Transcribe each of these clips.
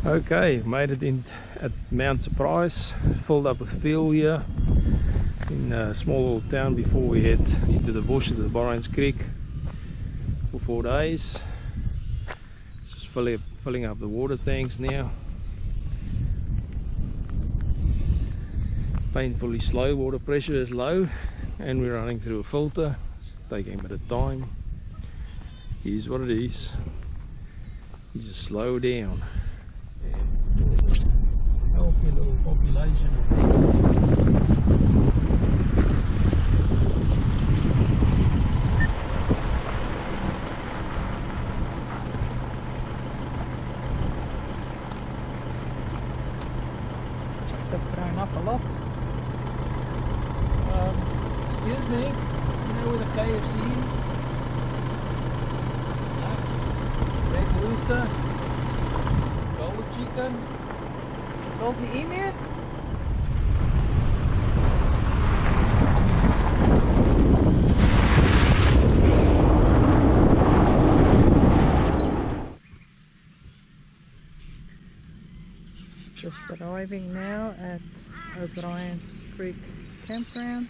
Okay, made it in at Mount Surprise, filled up with fuel here in a small little town before we head into the bush at the Bowerbird Creek for 4 days. Just filling up the water tanks now. Painfully slow, water pressure is low and we're running through a filter. It's taking a bit of time. Here's what it is. You just slow down. Healthy little population of chicks have grown up a lot. Excuse me, you know where the KFC is? Red Rooster, Golden Chicken, Golden Emu? Just arriving now at O'Brien's Creek campground.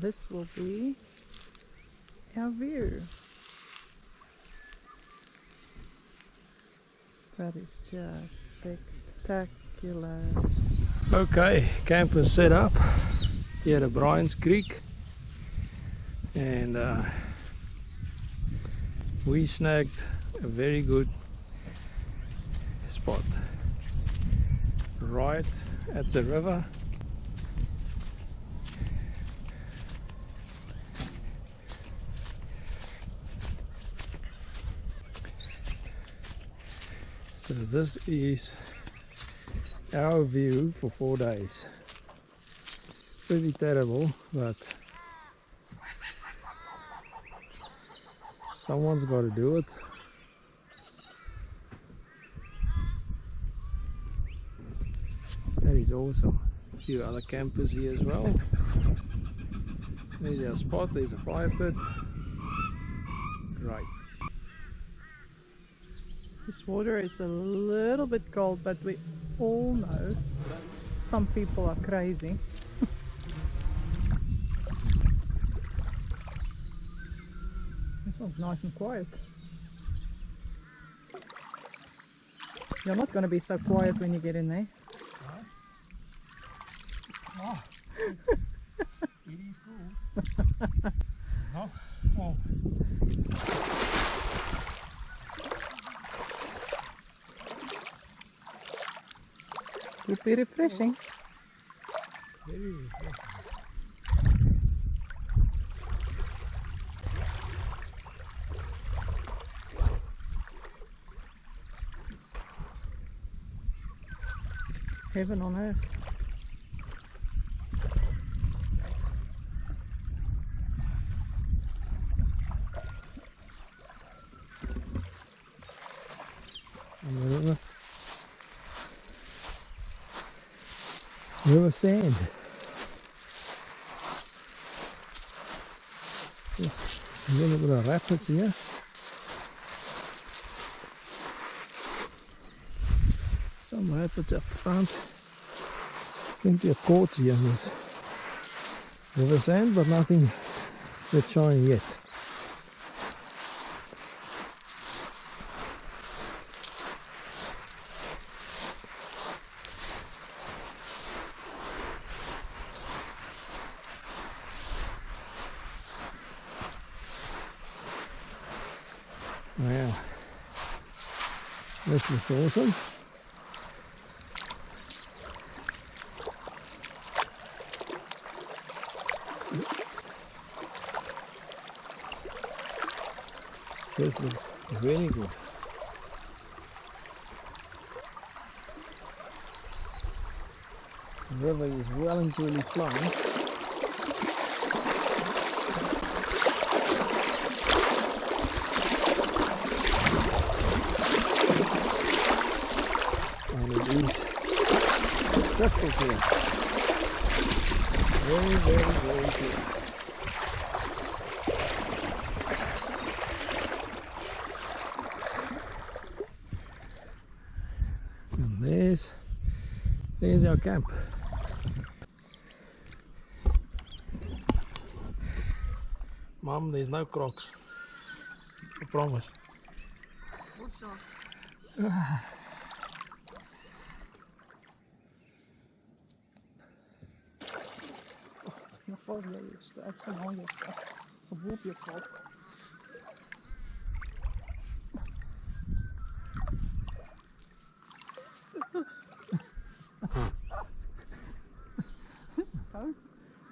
This will be our view. That is just spectacular. Okay, camp is set up here at Bowerbird Creek, and we snagged a very good spot right at the river. So this is our view for 4 days. Pretty terrible, but someone's got to do it. That is awesome. A few other campers here as well. There's our spot, there's a fire pit. Right. This water is a little bit cold, but we all know some people are crazy. This one's nice and quiet. You're not going to be so quiet when you get in there. Oh, it is cool. No? Oh. Would be refreshing. Very refreshing. Heaven on earth. River sand. A little bit of rapids here. Some rapids up the front. Plenty of quartz here in this River sand, but nothing that's shiny yet. Wow, this looks awesome. This looks very good. The river is well and truly flowing. And it is crystal clear. Very, very, very clear. And there's our camp. Mom, there's no crocs. I promise. What socks? Je valt leeg. Ik ga nou je zo boep je valt.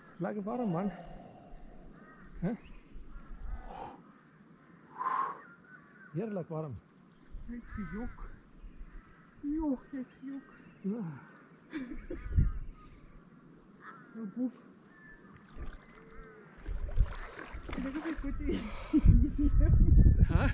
It's lekker warm, man. Huh? Heerlijk warm. Ik jok. Jok, ik jok. Ja. Een boef. Ik denk dat ik goed doe. Huh?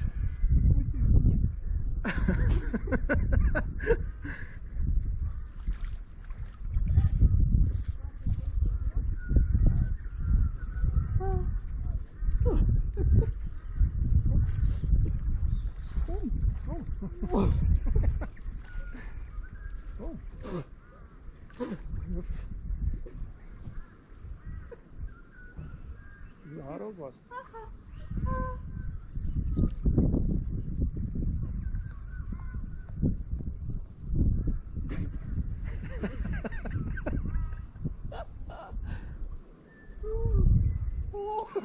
Die haar ook was.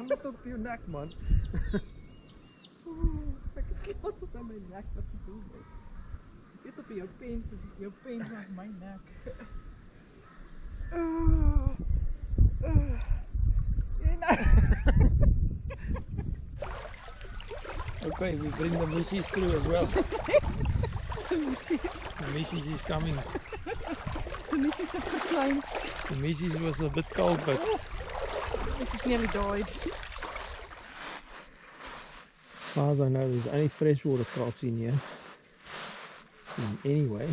Wat op je nek, man. Ik sliep wat op mijn nek wat te doen is. Ik weet op jouw pens naar mijn nek. Okay, we bring the missies through as well. Missies. The missies is coming. De missies is verklein. The missies was a bit cold, but This is nearly died. as far as I know, there's only freshwater crocs in here. Anyway.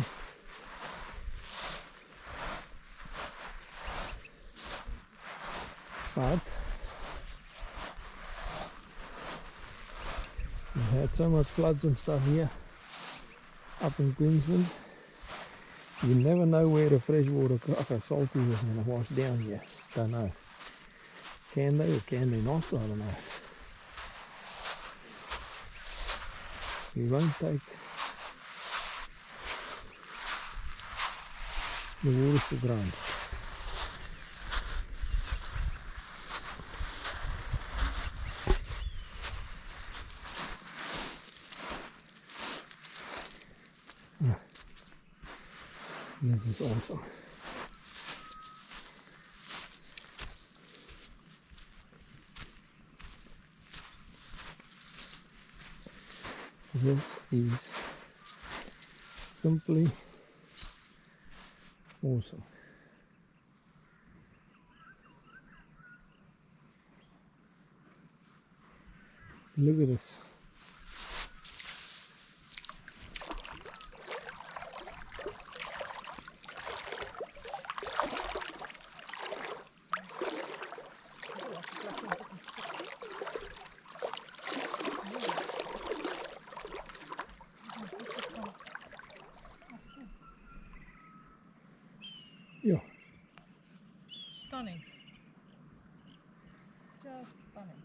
But we've had so much floods and stuff here up in Queensland. You never know where the freshwater croc or salty is going to wash down here. Don't know. Can they or can they not? I don't know. We won't take the water for granted. This is awesome. This is simply awesome. Look at this. Yeah. Stunning. stunning.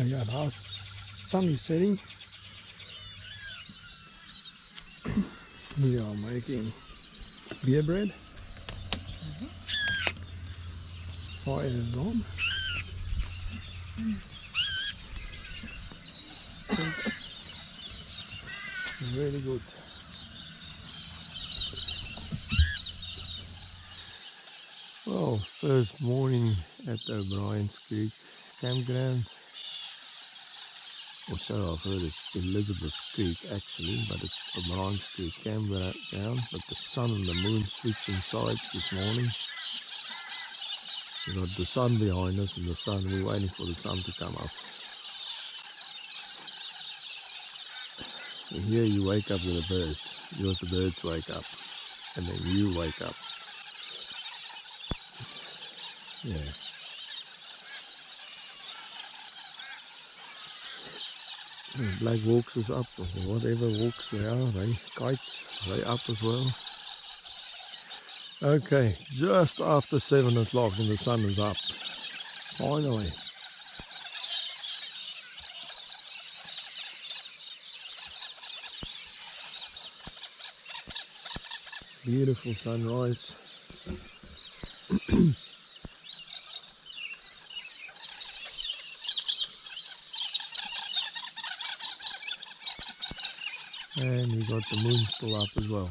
Yeah, now sun is setting. We are making beer bread. Fire is on. Really good. Well, first morning at O'Brien's Creek campground. Or so I've heard, it's Elizabeth Creek actually, but it's O'Brien's Creek campground. But the sun and the moon switching sides this morning. We've got the sun behind us and the sun, we're waiting for the sun to come up. And here you wake up with the birds. You let the birds wake up. And then you wake up. Yeah. Black walks is up, or whatever walks they are, they kites, they up as well. Okay, just after 7 o'clock and the sun is up. Finally. Beautiful sunrise. And we got the moon still up as well.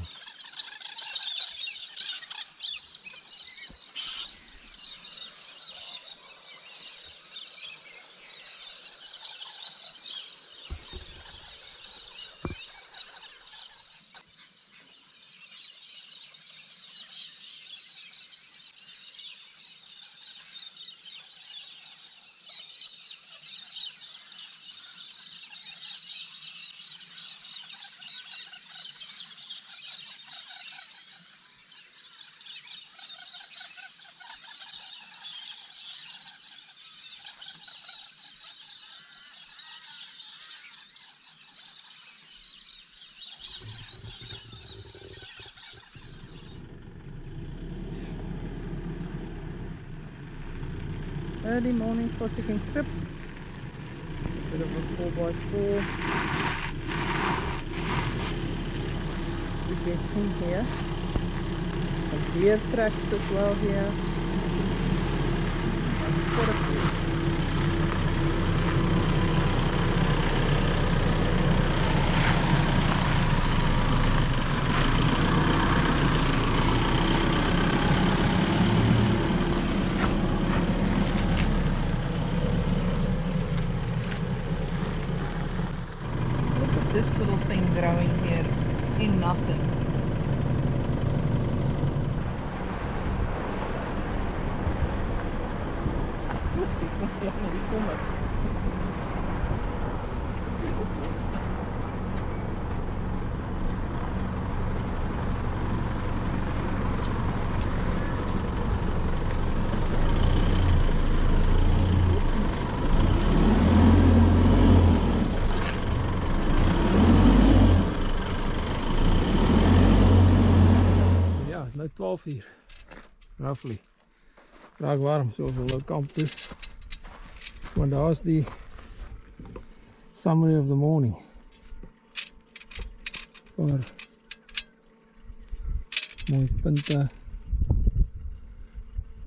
Early morning fossicking trip. It's a bit of a 4x4 to get in here. Some deer tracks as well here. I've spotted a few. This little thing growing here in nothing. Like 12 hier, roughly. Raak warm, zoveel nou kamp toe. Maar daar is die summary of the morning. Paar mooie punte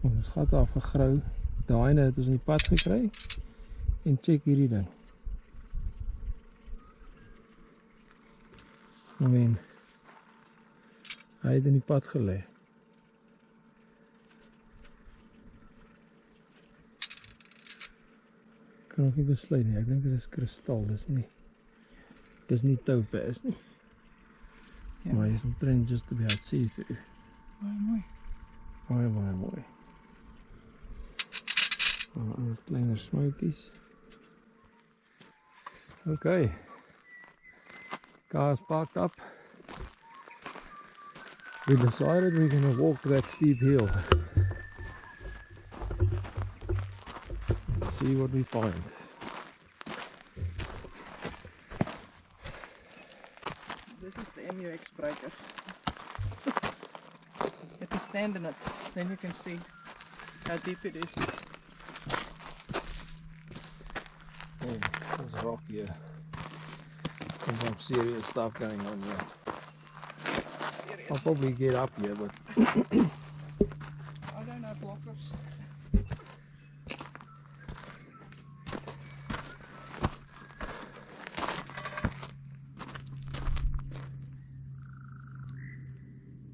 Ons gat afgegrou. Daai het ons in die pad gekry. En check hierdie ding. I mean, hy het in die pad gelê. Kan ook nie besluit nie. Ek dink dit is kristal, dis nie Topaz nie. Ja. Maar hy is omtrent just about see-through. Baie mooi. Baie mooi. Ons kleiner smokies. Okay. Car's parked up. We decided we're going to walk that steep hill. Let's see what we find. This is the MUX breaker. If you stand in it, then you can see how deep it is. Oh, there's a rock here. There's some serious stuff going on here. I'll probably get up here, but I don't have blockers.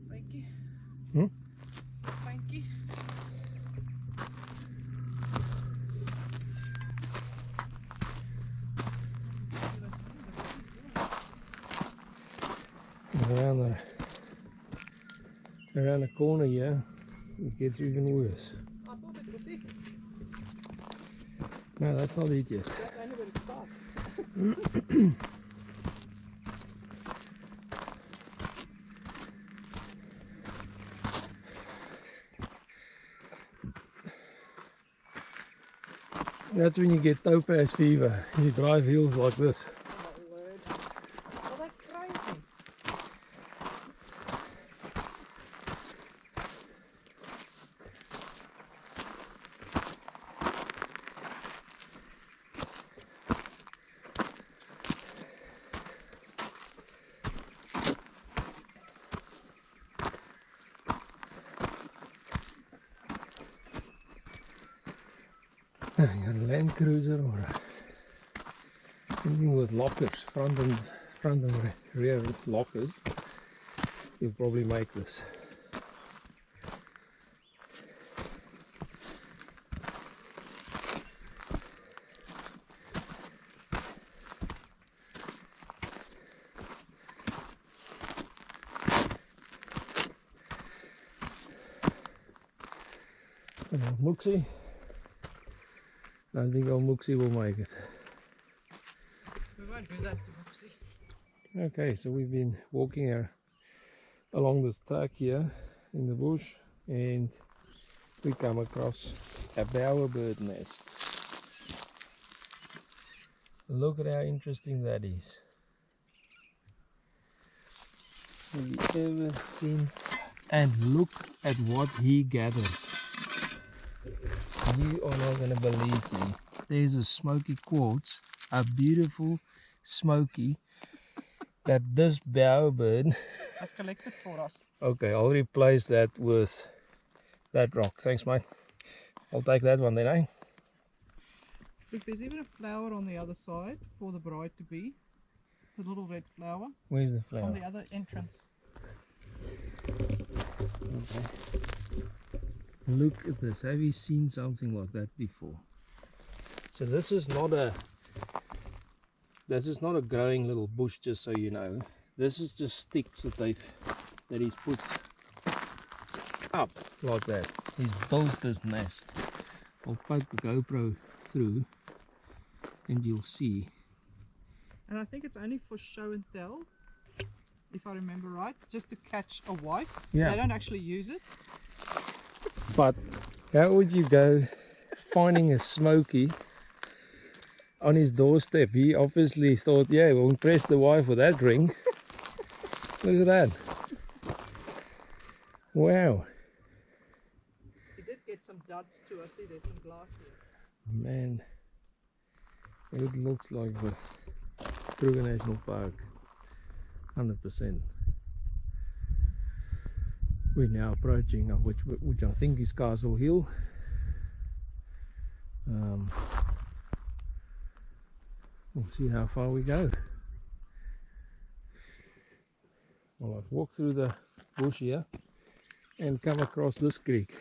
Thank you. Thank you. around the corner here, it gets even worse. I thought it was it. No, that's not it yet. That's only where it starts. That's when you get Topaz fever. You drive hills like this. Oh my word. Oh, that's crazy. You got a Land Cruiser or anything with lockers, front and rear lockers, you'll probably make this. Mooksy. I don't think old Mooksy will make it. We won't do that to Moxie. Okay, so we've been walking along this track here in the bush, and we come across a bowerbird nest. Look at how interesting that is. Have you ever seen? And look at what he gathered. You are not going to believe me. There's a smoky quartz, a beautiful smoky that this bowerbird Has collected for us. Okay, I'll replace that with that rock. Thanks, mate. I'll take that one then, eh? Look, there's even a flower on the other side for the bride to be. The little red flower. Where's the flower? On the other entrance. Okay. Look at this. Have you seen something like that before? So this is not a growing little bush, just so you know. This is just sticks that he's put up like that. He's built this nest. I'll poke the GoPro through and you'll see. And I think it's only for show and tell, if I remember right, just to catch a wife. Yeah. They don't actually use it. But how would you go finding a smoky on his doorstep? He obviously thought, yeah, we'll impress the wife with that ring. Look at that. Wow. He did get some duds too. I see there's some glass here. Man, it looks like the Kruger National Park, 100%. We're now approaching which I think is Castle Hill. We'll see how far we go. Well, I've walked through the bush here and come across this creek.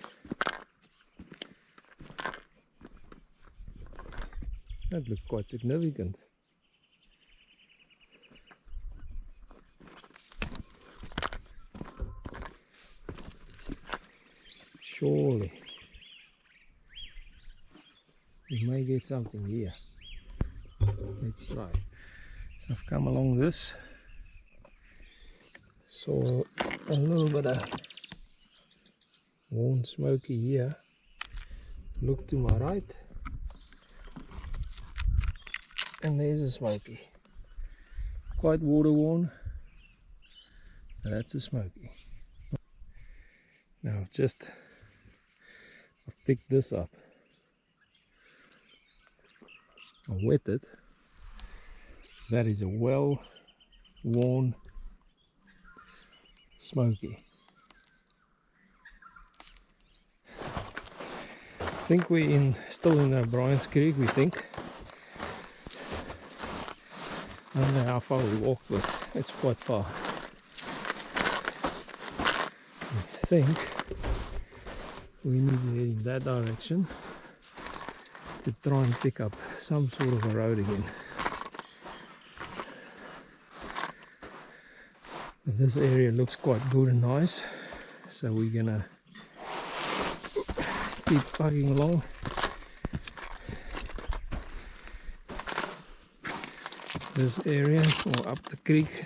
That looks quite significant. Surely we may get something here. Let's try. So I've come along this, saw a little bit of worn smoky here. Look to my right, and there's a smoky. Quite water worn. That's a smoky. Now I've picked this up. I wet it. That is a well worn smoky. I think we're still in Brian's Creek, we think. I don't know how far we walked, but it's quite far. I think we need to head in that direction to try and pick up some sort of a road again. But this area looks quite good and nice, so we're gonna keep plugging along. This area, or up the creek,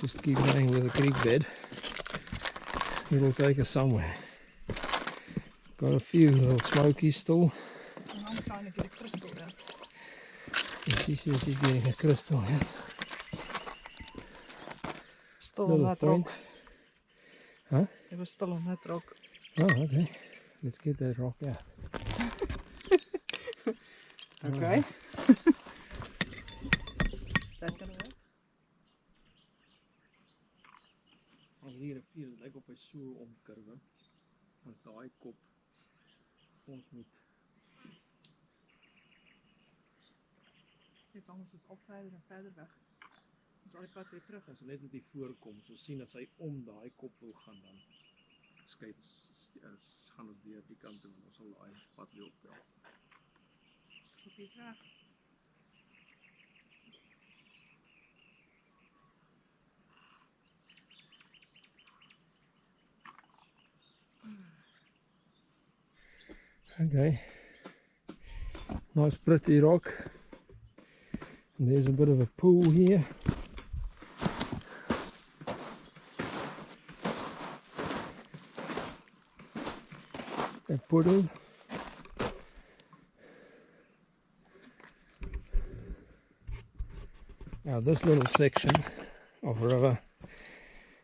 just keep going with the creek bed. It'll take us somewhere. Got a few little smokies still. And I'm trying to get a crystal out. She says she's getting a crystal out. Still on that rock. Huh? It was still on that rock. Oh, okay. Let's get that rock out. Okay. Is that gonna work? As hier 'n veel lyk of hy so omkurwe. As daai kop ons moet. Sy bang ons is al verder en verder weg. Ons al die pad weer terug. As net met die voorkom, so sien as hy om daai kop wil gaan dan skei gaan ons deur die kant toe en ons sal daai pad weer optel. Of jy's reg. Okay, nice pretty rock, and there's a bit of a pool here. A puddle. Now this little section of river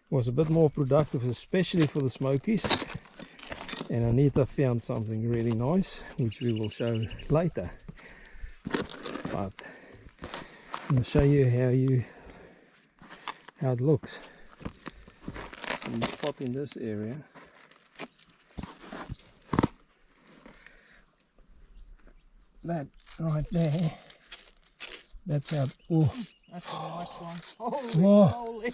was a bit more productive, especially for the smokies. And Anita found something really nice, which we will show later. But I'll show you how it looks. And the spot in this area. That right there. That's how. Oh, that's a nice one. Holy oh. Moly.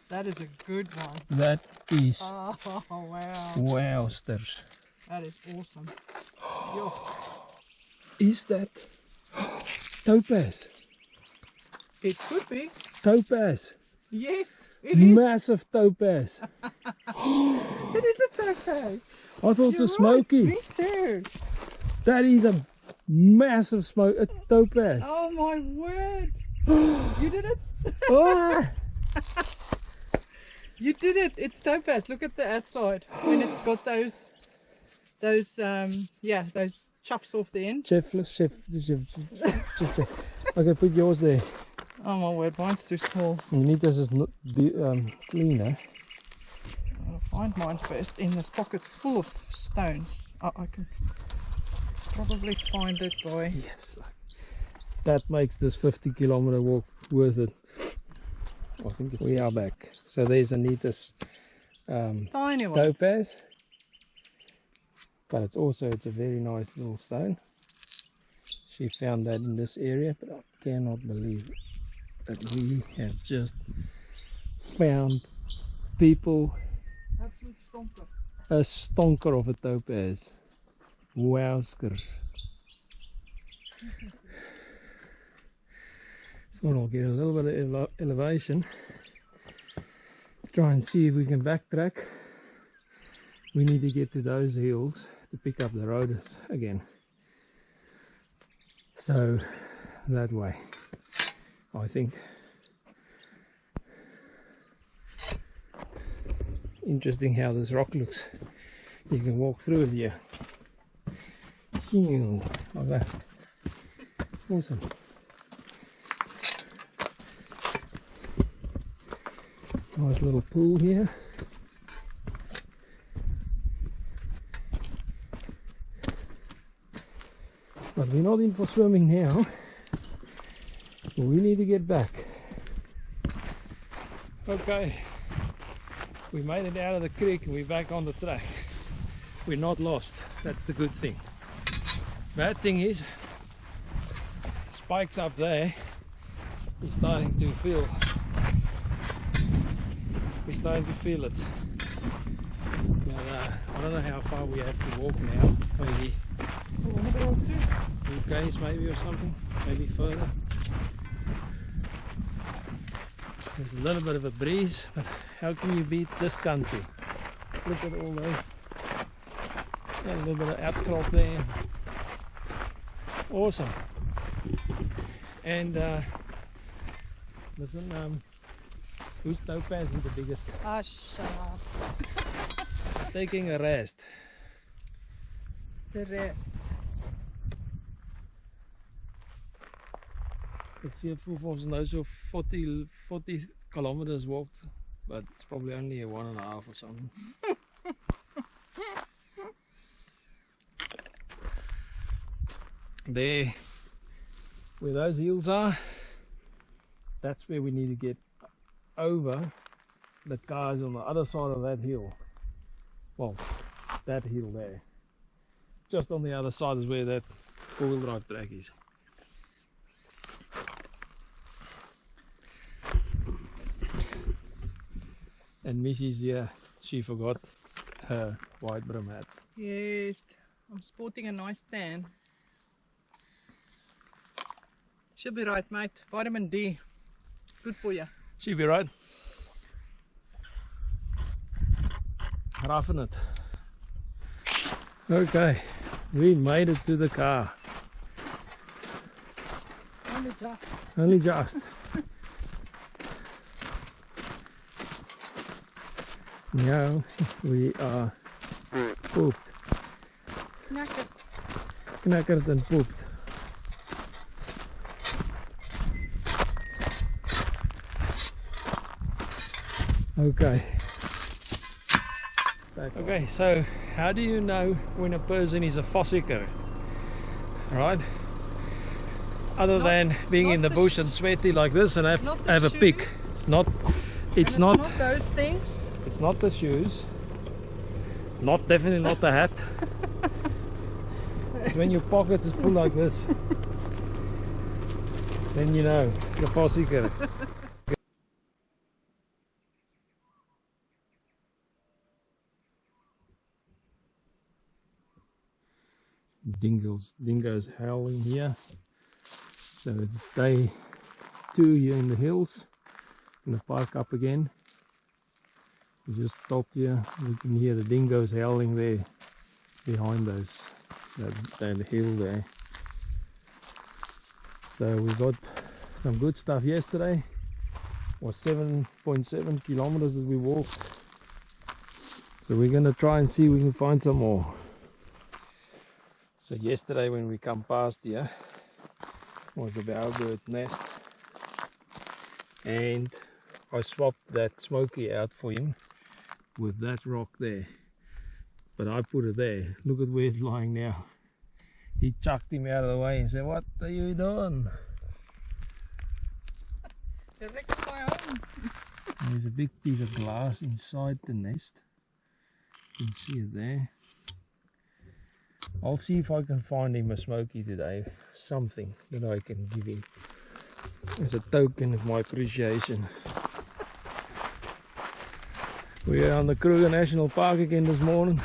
That is a good one. That is. Oh, wow. Wowsters. That is awesome. Yo. Is that Topaz? It could be. Topaz. Yes, it is. Massive Topaz. It is a topaz. I thought it's a smoky. Right, me too. That is a massive topaz. Oh my word. You did it. Ah. You did it. It's topaz. Look at the outside when it's got those chuffs off the end. Chef. Okay, put yours there. Oh my word, mine's too small. You need this as cleaner. I'll find mine first in this pocket full of stones. Oh, I can probably find it, boy. Yes, that makes this 50-kilometer walk worth it. I think we are back. So there's Anita's Tiny one. Topaz. But it's a very nice little stone. She found that in this area, but I cannot believe that we have just found people Absolute stonker. a stonker of a topaz. Wowskers. Thought I'll get a little bit of elevation. Try and see if we can backtrack. We need to get to those hills to pick up the road again. So that way, I think. Interesting how this rock looks. You can walk through it here. Like that. Awesome. Nice little pool here. But we're not in for swimming now. We need to get back. Okay. We made it out of the creek and we're back on the track. We're not lost. That's the good thing. Bad thing is, spikes up there. We're starting to feel it. But I don't know how far we have to walk now. Maybe 2 k's maybe or something. Maybe further. There's a little bit of a breeze, but how can you beat this country? Look at all those. Got a little bit of outcrop there. Awesome. And listen, whose Topaz is the biggest? Ah, shut up. Taking a rest. The rest. Ek sê vir ons nou so 40 kilometers walked, but it's probably only a 1.5 or something. There, where those hills are, that's where we need to get over the cars on the other side of that hill. Well, that hill there. Just on the other side is where that four-wheel drive track is. And Missy's here, she forgot her white brim hat. Yes, I'm sporting a nice tan. She'll be right, mate. Vitamin D. Good for you. She'll be right. Roughing it. Okay, we made it to the car. Only just. Only just. Now we are pooped. Knackered. Knackered and pooped. Okay. Okay, so how do you know when a person is a fossicker? Right? Other than being in the bush and sweaty like this and have a pick. It's not Not those things. It's not the shoes. Definitely not the hat. It's when your pockets is full like this. Then you know you're a fossicker. Dingoes howling here. So it's day 2 here in the hills. I'm gonna park up again. We just stopped here. We can hear the dingoes howling there behind that hill there. So we got some good stuff yesterday. It was 7.7 kilometers that we walked. So we're gonna try and see if we can find some more. So yesterday when we come past here was the Bowerbird's nest, and I swapped that Smoky out for him with that rock there, but I put it there. Look at where it's lying now. He chucked him out of the way and said, "What are you doing?" Direct by home. There's a big piece of glass inside the nest. You can see it there. I'll see if I can find him a smoky today. Something that I can give him as a token of my appreciation. We are on the Kruger National Park again this morning.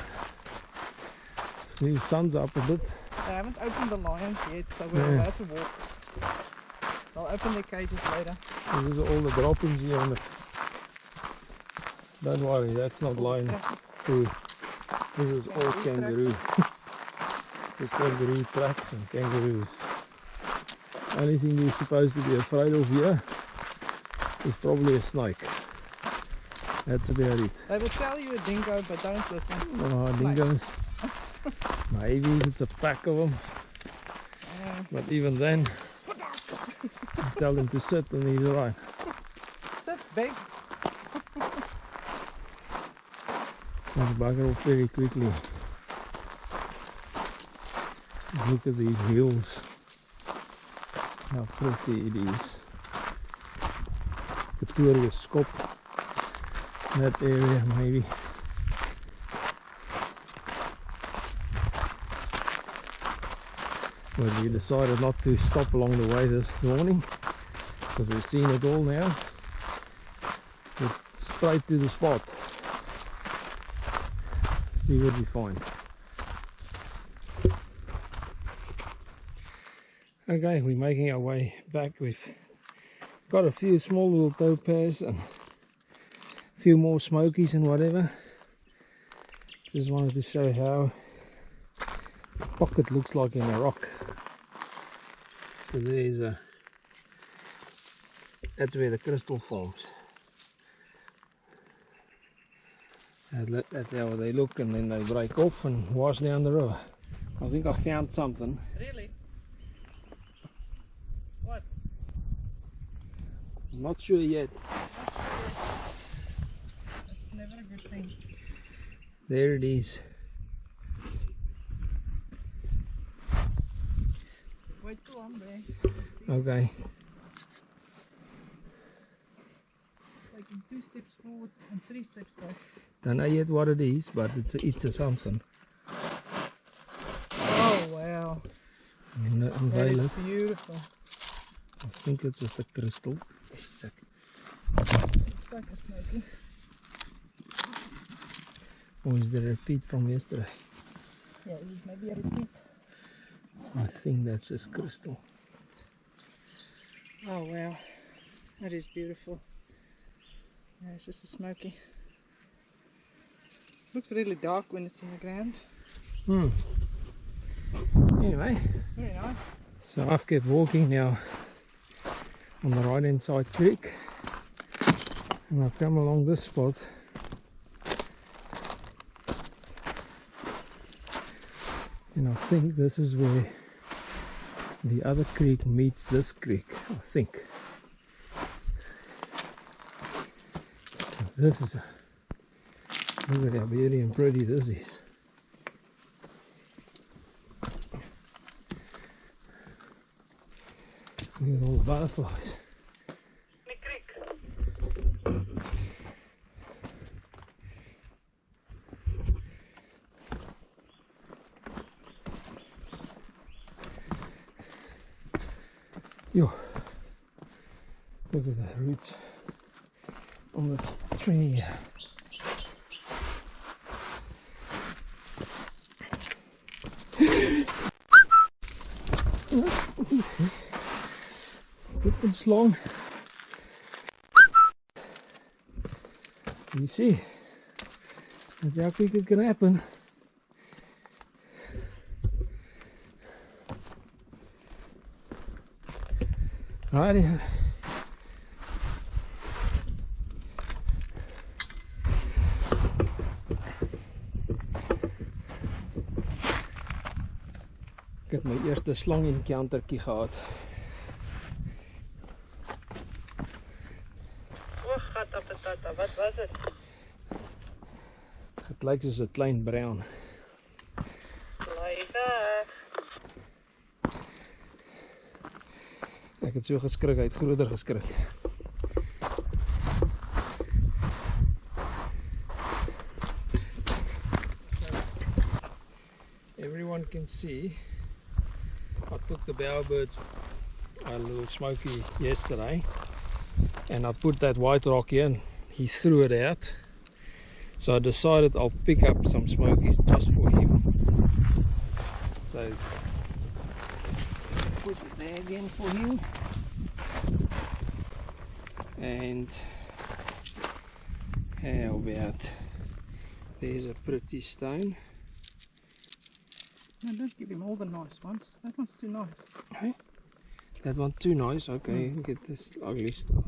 The sun's up a bit. They haven't opened the lions yet, so we're allowed to walk. They'll open their cages later. These are all the droppings here on the... Don't worry, that's not lion food. This is all kangaroo. There's kangaroo tracks and kangaroos. Only thing you're supposed to be afraid of here is probably a snake. That's about it. They will tell you a dingo, but don't listen. Oh, dingoes. Maybe it's a pack of them. But even then, tell them to sit and he's alright. Sit, big. Let's bugger off very quickly. Look at these hills. How pretty it is. Pretoria Skop. That area maybe. But we decided not to stop along the way this morning because we've seen it all now. We're straight to the spot. See what we find. Okay, we're making our way back. We've got a few small little topaz and a few more smokies and whatever. Just wanted to show how the pocket looks like in a rock. So there's a... That's where the crystal forms. That's how they look, and then they break off and wash down the river. I think I found something. Really? What? I'm not sure yet. That's never a good thing. There it is. Wait till I'm there. Okay. Taking 2 steps forward and 3 steps back. Don't know yet what it is, but it's a something. Oh wow. That is beautiful. I think it's just a crystal. Looks like a smoky. Or is there a repeat from yesterday? Yeah, it is maybe a repeat. I think that's just crystal. Oh wow, that is beautiful. Yeah, it's just a smoky. Looks really dark when it's in the ground. Anyway, very nice. So I've kept walking now on the right hand side creek, and I've come along this spot. And I think this is where the other creek meets this creek, I think. This is a... Look at how beauty and pretty this is. Look at all the butterflies. Yo, look at the roots on this tree. Get them slung. You see, that's how quick it can happen. Alrighty. Ek het my eerste slang encountertjie gehad. Wat was het? Het lyk soos 'n klein bruin. Ek het so geskrik, hy het groter geskrik. one can see, I took the Bowerbirds a little smoky yesterday, and I put that white rock here and he threw it out. So I decided I'll pick up some smokies just for him. So put it there again for him. And how about, there's a pretty stone. No, don't give him all the nice ones. That one's too nice. Okay. That one too nice. Okay, get this ugly stuff.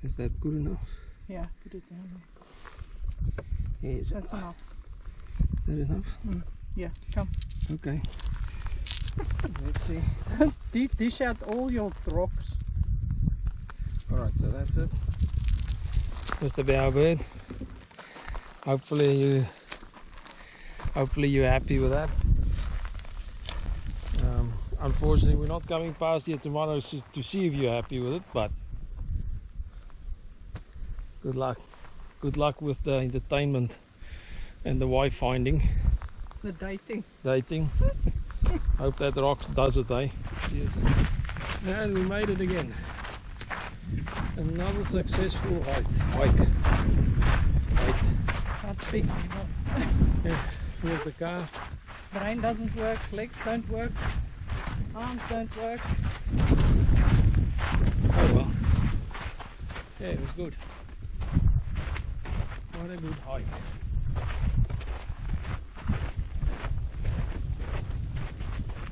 Is that good enough? Yeah, put it down there. Yes. That's enough. Is that enough? Yeah, come. Okay. Let's see. Dish out all your rocks. Alright, so that's it. Mr. Bowerbird. Hopefully you're happy with that. Unfortunately, we're not coming past here tomorrow to see if you're happy with it, but good luck. Good luck with the entertainment and the wife finding. The dating. Dating. Hope that rocks does it, eh? Cheers. And we made it again. Another successful hike. That's big. Yeah, here's the car. Brain doesn't work, legs don't work, arms don't work. Oh well. Yeah, it was good. What a good hike.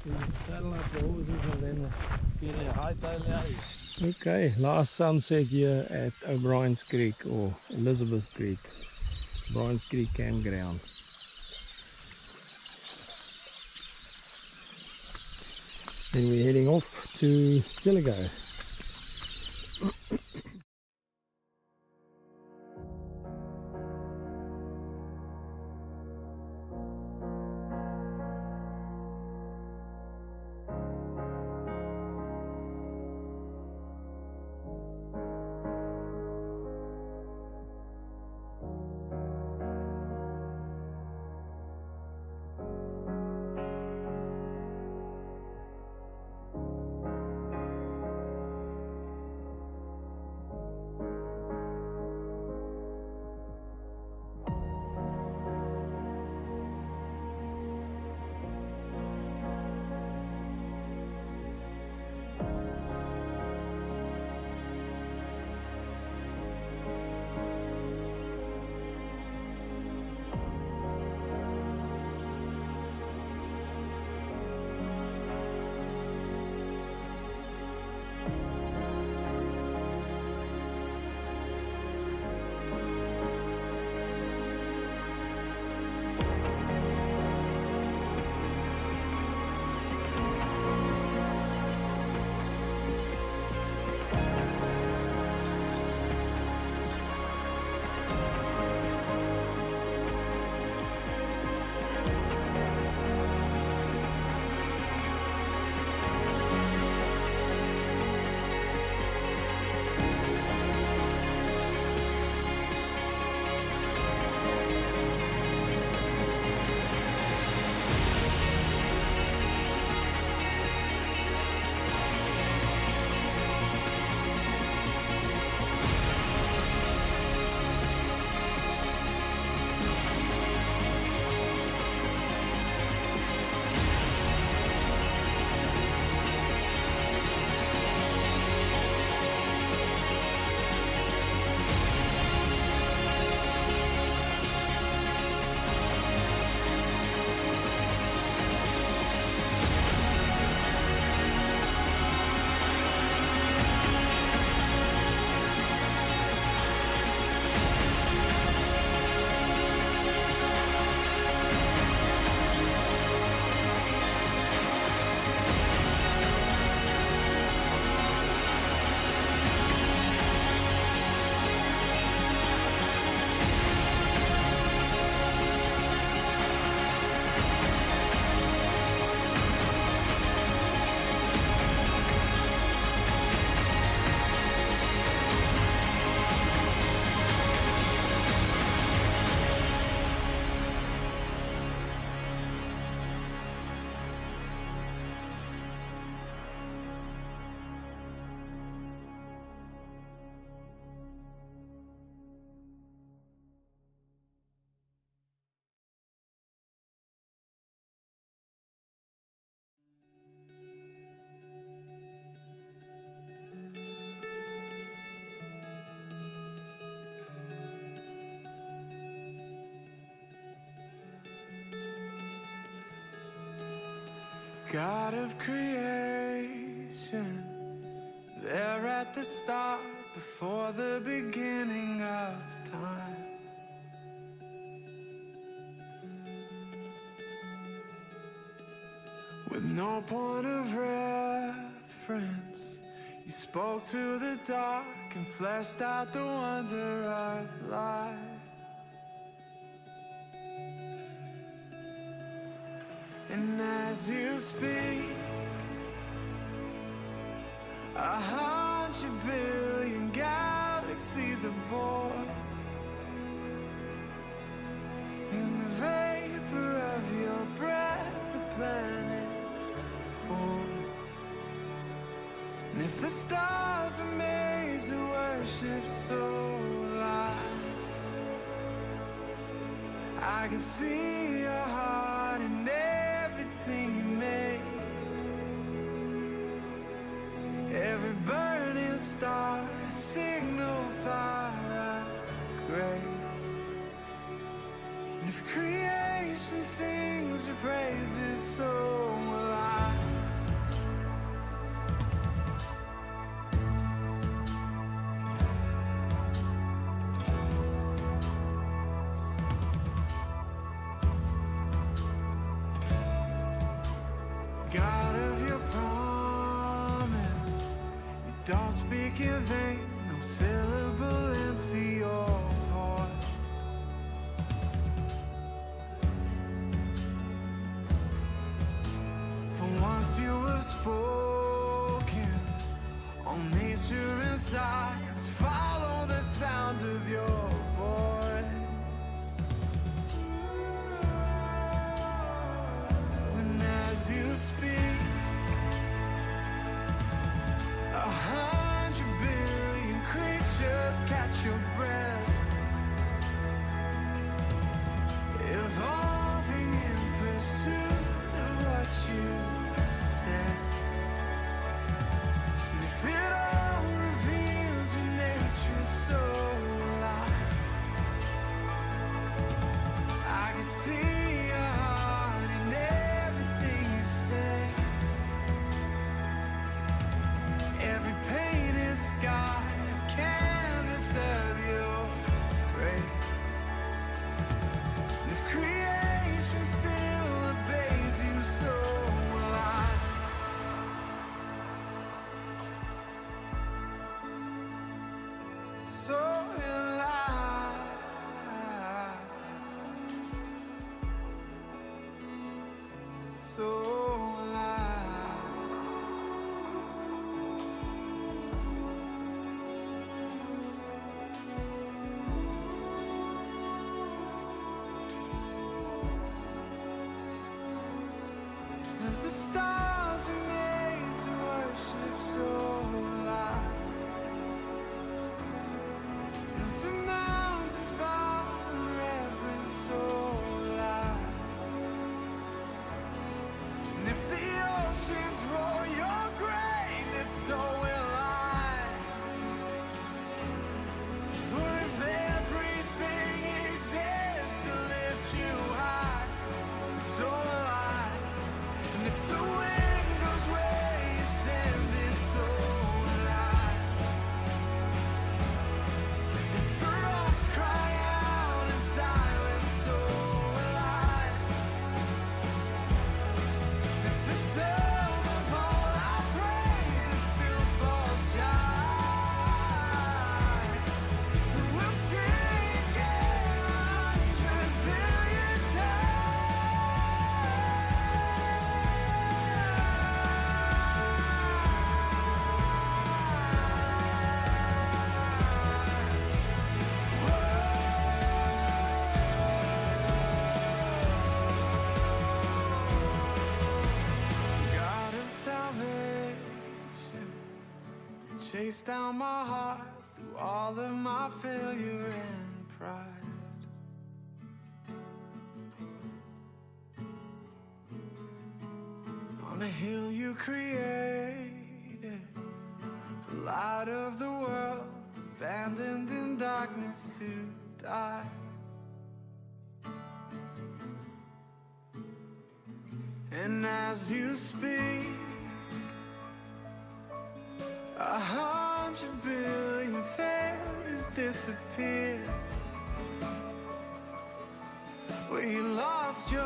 We can saddle up the horses and then get a hightail out here. Okay, last sunset here at O'Brien's Creek, or Elizabeth Creek. O'Brien's Creek campground. Then we're heading off to Tilligo. God of creation, there at the start, before the beginning of time. With no point of reference, you spoke to the dark and fleshed out the wonder of life. And as you speak, 100 billion galaxies are born. In the vapor of your breath, the planets form. And if the stars were made to worship so light, I can see your heart in everything you make. Every burning star, a signal fire of grace. And if creation sings your praises, so will I. God of your promise, you don't speak in vain, no syllable empty or void. For once you have spoken, all nature and science follow the sound of your voice. And as you speak, 100 billion creatures catch your breath, evolving in pursuit of what you said. And if it all reveals your nature so alive, I can see your heart in everything you say. Every painted sky, a canvas of your grace. And if creation still obeys you, so will I. So will I. So will I. If the stars are made to worship, so will I. If the mountains bow in reverence, so will I. And if the oceans roar your greatness, so will I. For if everything exists to lift you high, so will I. And if the wind goes where you send it, so will I. If the rocks cry out in silence, so will I. If the sum of all our praises still falls short, then we'll sing again 100 billion God of salvation, chase down my heart through all of my failure and pride. On a hill you created, the light of the world, abandoned in darkness to die. And as you speak, 100 billion fairies disappear. Where you lost your